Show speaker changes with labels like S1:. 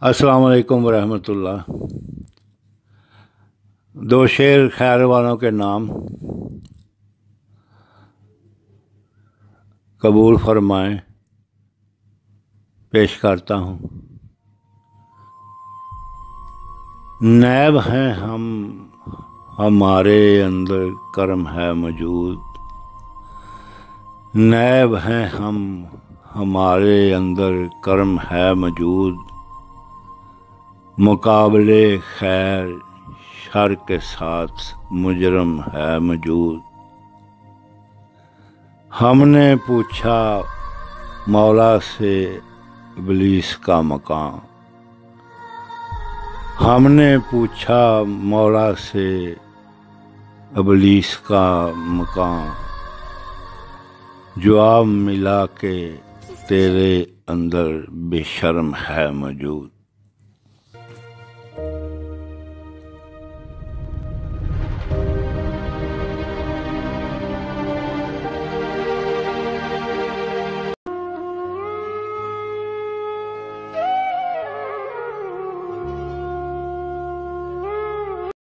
S1: अस्सलाम वालेकुम रहमतुल्लाह। दो शेर खैर वालों के नाम कबूल फरमाएं, पेश करता हूँ। नैब हैं हम, हमारे अंदर कर्म है मौजूद। नैब हैं हम, हमारे अंदर कर्म है मौजूद। मुकाबले खैर शर के साथ मुजरम है मौजूद। हमने पूछा मौला से इब्लीस का मकाम। हमने पूछा मौला से इब्लीस का मकाम। जवाब मिला के तेरे अंदर बेशर्म है मौजूद।